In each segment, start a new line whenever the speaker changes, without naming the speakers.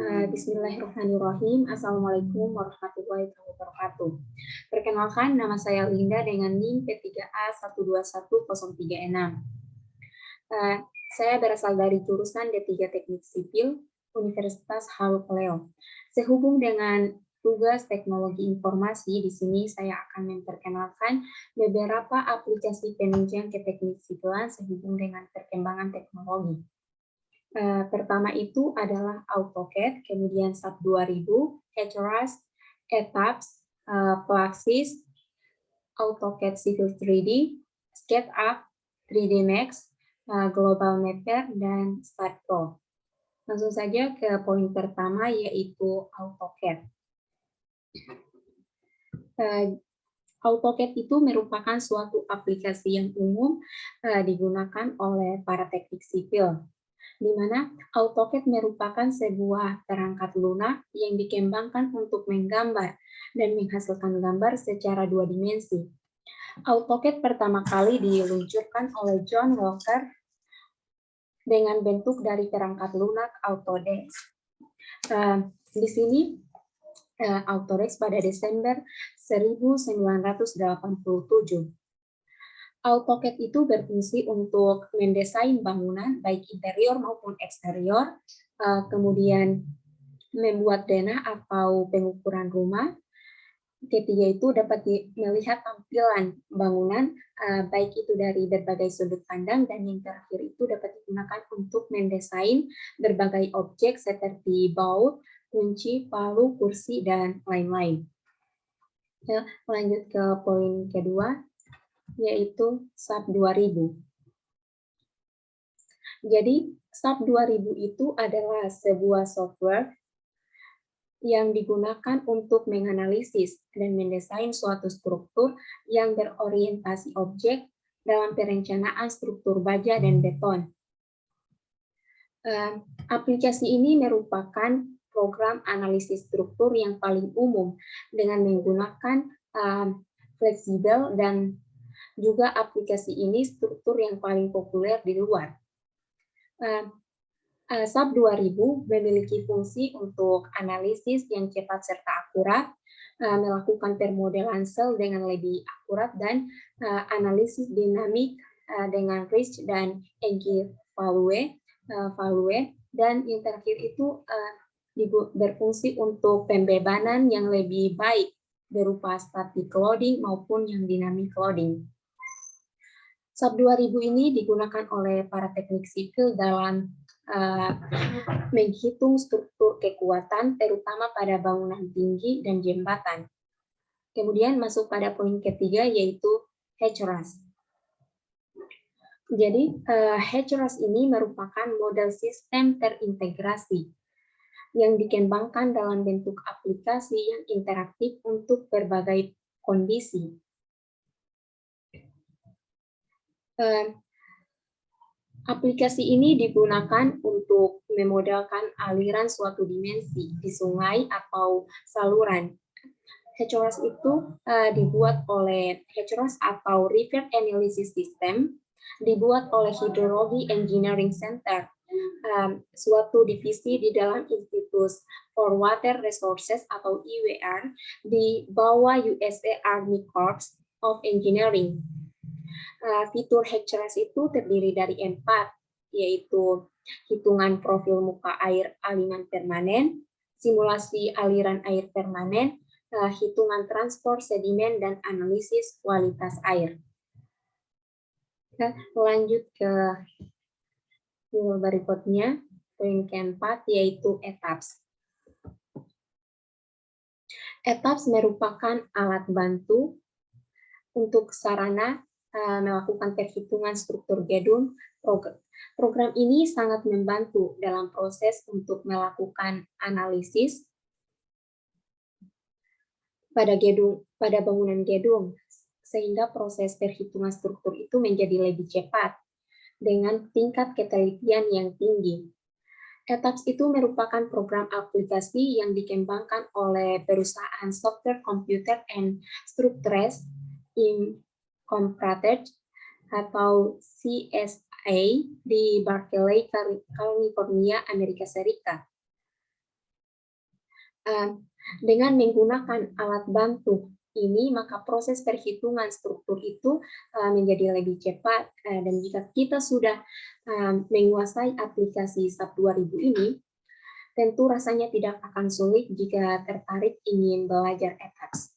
Bismillahirrahmanirrahim. Assalamualaikum warahmatullahi wabarakatuh. Perkenalkan, nama saya Linda dengan NIM P3A1210336. Saya berasal dari jurusan D3 Teknik Sipil, Universitas Halu Oleo. Sehubung dengan tugas teknologi informasi, di sini saya akan memperkenalkan beberapa aplikasi penunjang keteknik sipilan sehubung dengan perkembangan teknologi. Pertama itu adalah AutoCAD, kemudian SAP 2000, HRAS, ETABS, Plaxis, AutoCAD Civil 3D, SketchUp, 3D Max, Global Mapper, dan StartPro. Langsung saja ke poin pertama, yaitu AutoCAD. AutoCAD itu merupakan suatu aplikasi yang umum digunakan oleh para teknik sipil, di mana AutoCAD merupakan sebuah perangkat lunak yang dikembangkan untuk menggambar dan menghasilkan gambar secara dua dimensi. AutoCAD pertama kali diluncurkan oleh John Walker dengan bentuk dari perangkat lunak Autodesk. Di sini Autodesk pada Desember 1987. AutoCAD itu berfungsi untuk mendesain bangunan, baik interior maupun eksterior, kemudian membuat denah atau pengukuran rumah. Ketiga itu dapat melihat tampilan bangunan, baik itu dari berbagai sudut pandang, dan yang terakhir itu dapat digunakan untuk mendesain berbagai objek seperti baut, kunci, palu, kursi, dan lain-lain. Lanjut ke poin kedua, yaitu SAP 2000. Jadi, SAP 2000 itu adalah sebuah software yang digunakan untuk menganalisis dan mendesain suatu struktur yang berorientasi objek dalam perencanaan struktur baja dan beton. Aplikasi ini merupakan program analisis struktur yang paling umum dengan menggunakan fleksibel, dan juga aplikasi ini struktur yang paling populer di luar. SAP 2000 memiliki fungsi untuk analisis yang cepat serta akurat, melakukan permodelan sel dengan lebih akurat, dan analisis dinamik dengan Rich dan Value, dan yang terakhir itu berfungsi untuk pembebanan yang lebih baik berupa static loading maupun yang dynamic loading. SAP 2000 ini digunakan oleh para teknik sipil dalam menghitung struktur kekuatan, terutama pada bangunan tinggi dan jembatan. Kemudian masuk pada poin ketiga, yaitu HRAS. Jadi, HRAS ini merupakan model sistem terintegrasi yang dikembangkan dalam bentuk aplikasi yang interaktif untuk berbagai kondisi. Aplikasi ini digunakan untuk memodelkan aliran suatu dimensi di sungai atau saluran. HRAS itu dibuat oleh HRAS atau River Analysis System, dibuat oleh Hydrology Engineering Center, suatu divisi di dalam Institute for Water Resources atau IWR di bawah USA Army Corps of Engineering. Fitur HRAS itu terdiri dari 4, yaitu hitungan profil muka air aliran permanen, simulasi aliran air permanen, hitungan transport sedimen, dan analisis kualitas air. Lanjut ke berikutnya, poin keempat, yaitu ETABS. ETABS merupakan alat bantu untuk sarana melakukan perhitungan struktur gedung. Program ini sangat membantu dalam proses untuk melakukan analisis pada bangunan gedung, sehingga proses perhitungan struktur itu menjadi lebih cepat dengan tingkat ketelitian yang tinggi. ETABS itu merupakan program aplikasi yang dikembangkan oleh perusahaan Software Computer and Structures Incorporated atau CSA di Berkeley, California, Amerika Serikat. Dengan menggunakan alat bantu ini, maka proses perhitungan struktur itu menjadi lebih cepat. Dan jika kita sudah menguasai aplikasi SAP 2000 ini, tentu rasanya tidak akan sulit jika tertarik ingin belajar ATAX.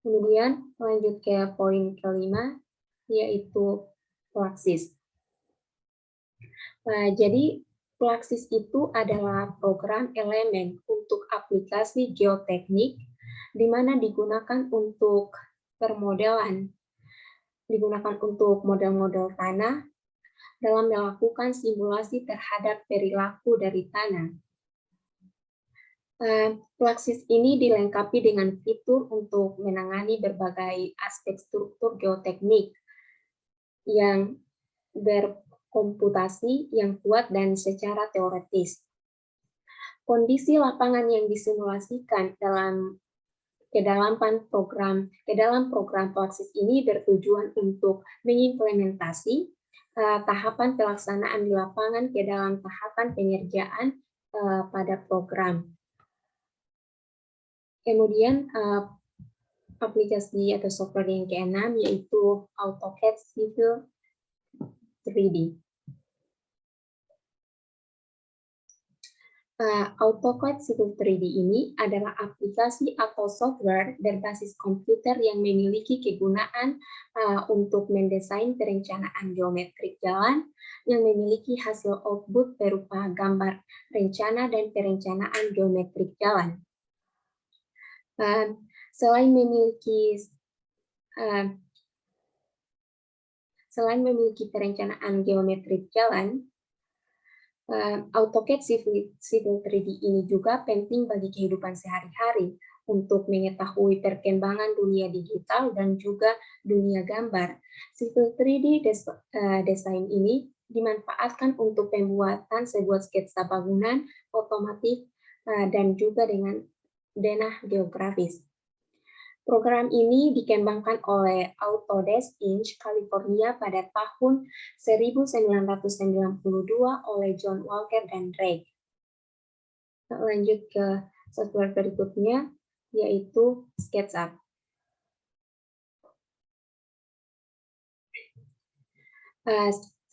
Kemudian lanjut ke poin kelima, yaitu Plaxis. Jadi Plaxis itu adalah program elemen untuk aplikasi geoteknik di mana digunakan untuk permodelan, digunakan untuk model-model tanah dalam melakukan simulasi terhadap perilaku dari tanah. Plaxis ini dilengkapi dengan fitur untuk menangani berbagai aspek struktur geoteknik yang berkomputasi yang kuat dan secara teoretis. Kondisi lapangan yang disimulasikan ke dalam program Plaxis ini bertujuan untuk mengimplementasi tahapan pelaksanaan di lapangan ke dalam tahapan pengerjaan pada program. Kemudian aplikasi atau software yang keenam yaitu AutoCAD Civil 3D. AutoCAD Civil 3D ini adalah aplikasi atau software berbasis komputer yang memiliki kegunaan untuk mendesain perencanaan geometrik jalan yang memiliki hasil output berupa gambar rencana dan perencanaan geometrik jalan. Selain memiliki perencanaan geometrik jalan, AutoCAD Civil 3D ini juga penting bagi kehidupan sehari-hari untuk mengetahui perkembangan dunia digital dan juga dunia gambar. Civil 3D desain ini dimanfaatkan untuk pembuatan sebuah sketsa bangunan otomatis dan juga dengan denah geografis. Program ini dikembangkan oleh Autodesk Inc. California pada tahun 1992 oleh John Walker dan Drake. Lanjut ke software berikutnya, yaitu SketchUp.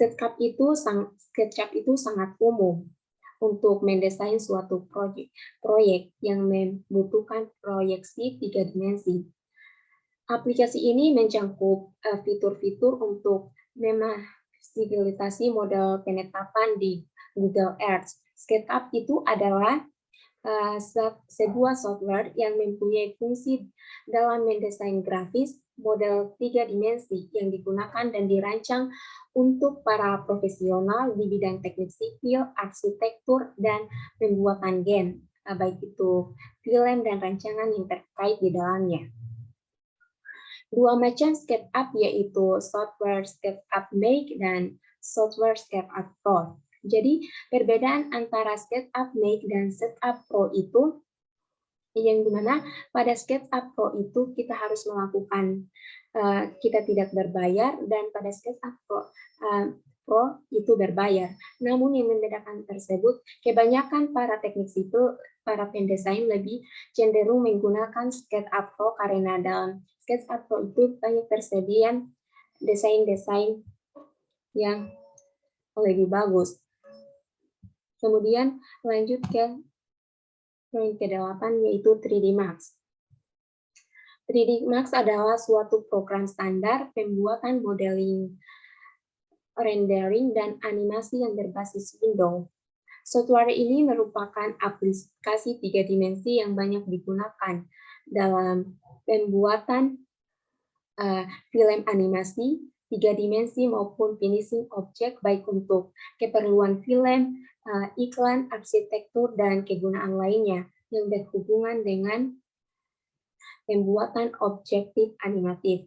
SketchUp itu sangat umum untuk mendesain suatu proyek yang membutuhkan proyeksi 3 dimensi. Aplikasi ini mencakup fitur-fitur untuk memfasilitasi model penetapan di Google Earth. SketchUp itu adalah sebuah software yang mempunyai fungsi dalam mendesain grafis model 3 dimensi yang digunakan dan dirancang untuk para profesional di bidang teknik sipil, arsitektur, dan pembuatan game, baik itu film dan rancangan yang terkait di dalamnya. Dua macam SketchUp yaitu software SketchUp Make dan software SketchUp Pro. Jadi perbedaan antara SketchUp Make dan SketchUp Pro itu yang dimana pada SketchUp Pro itu kita harus melakukan, kita tidak berbayar, dan pada SketchUp Pro itu berbayar. Namun yang membedakan tersebut, kebanyakan para teknik sipil, para pendesain lebih cenderung menggunakan SketchUp Pro karena dalam SketchUp Pro itu banyak tersedia desain-desain yang lebih bagus. Kemudian lanjut ke poin ke-8 yaitu 3D Max. 3D Max adalah suatu program standar pembuatan modeling, rendering, dan animasi yang berbasis Windows. Software ini merupakan aplikasi 3 dimensi yang banyak digunakan dalam pembuatan film animasi 3 dimensi maupun finishing objek baik untuk keperluan film, iklan, arsitektur, dan kegunaan lainnya yang berhubungan dengan pembuatan objektif animatif.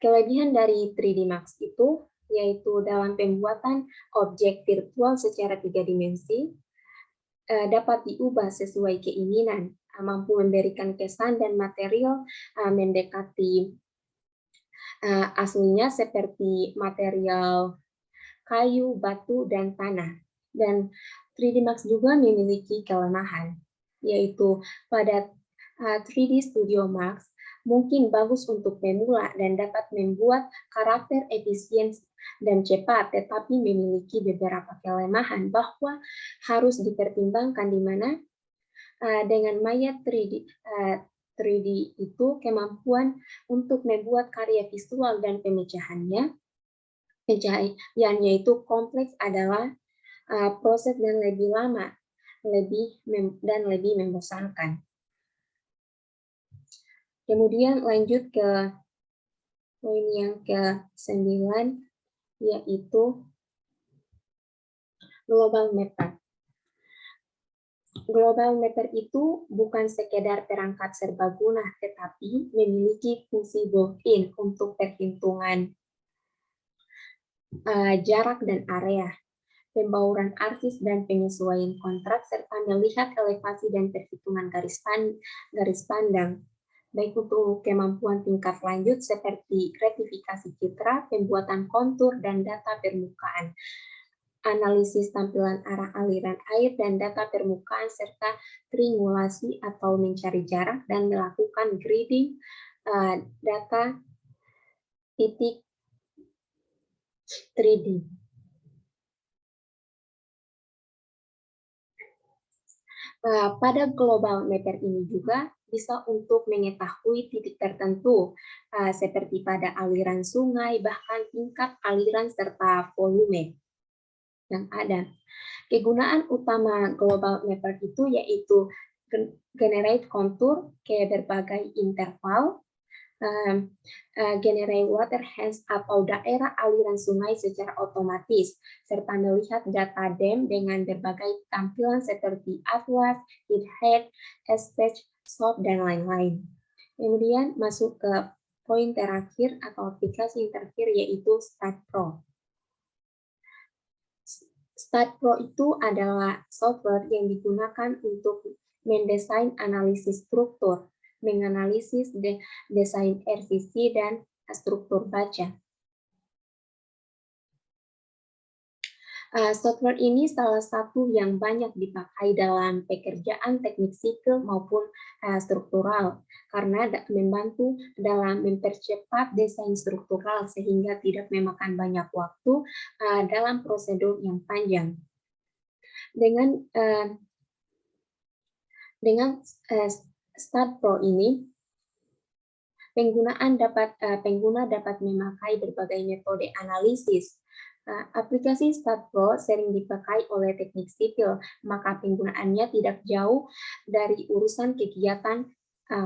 Kelebihan dari 3D Max itu yaitu dalam pembuatan objek virtual secara 3 dimensi dapat diubah sesuai keinginan, mampu memberikan kesan dan material mendekati aslinya seperti material kayu, batu, dan tanah. Dan 3D Max juga memiliki kelemahan, yaitu pada 3D Studio Max mungkin bagus untuk pemula dan dapat membuat karakter efisien dan cepat, tetapi memiliki beberapa kelemahan bahwa harus dipertimbangkan di mana dengan Maya 3D itu kemampuan untuk membuat karya visual dan pemecahannya itu kompleks adalah proses dan lebih lama, dan lebih membosankan. Kemudian lanjut ke poin yang ke-9, yaitu Global Mapper. Global Mapper itu bukan sekedar perangkat serbaguna, tetapi memiliki fungsi built-in untuk perhitungan jarak dan area, pembauran arsis dan penyesuaian kontrak, serta melihat elevasi dan perhitungan garis pandang, baik untuk kemampuan tingkat lanjut seperti retifikasi citra, pembuatan kontur, dan data permukaan, analisis tampilan arah aliran air dan data permukaan, serta triangulasi atau mencari jarak dan melakukan grading data titik 3D. Pada Global Mapper ini juga bisa untuk mengetahui titik tertentu, seperti pada aliran sungai, bahkan tingkat aliran serta volume yang ada. Kegunaan utama Global Mapper itu yaitu generate kontur ke berbagai interval, generate water hands atau daerah aliran sungai secara otomatis, serta melihat data dam dengan berbagai tampilan seperti atlas, heat height, aspect, slope, dan lain-lain. Kemudian masuk ke poin terakhir atau aplikasi yang terakhir yaitu StatPro. StatPro itu adalah software yang digunakan untuk mendesain analisis struktur, menganalisis desain RCC dan struktur baca. Software ini salah satu yang banyak dipakai dalam pekerjaan teknik sipil maupun struktural, karena membantu dalam mempercepat desain struktural sehingga tidak memakan banyak waktu dalam prosedur yang panjang. Dengan StatPro ini, pengguna dapat memakai berbagai metode analisis. Aplikasi StatPro sering dipakai oleh teknik sipil, maka penggunaannya tidak jauh dari urusan kegiatan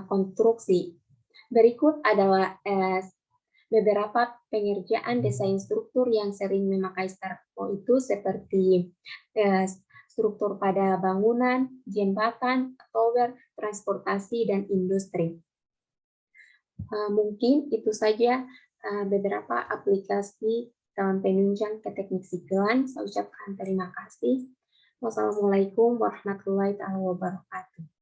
konstruksi. Berikut adalah beberapa pengerjaan desain struktur yang sering memakai StatPro itu seperti struktur pada bangunan, jembatan, tower, transportasi, dan industri. Mungkin itu saja beberapa aplikasi dalam penunjang ke teknik sipilan. Saya ucapkan terima kasih. Wassalamualaikum warahmatullahi wabarakatuh.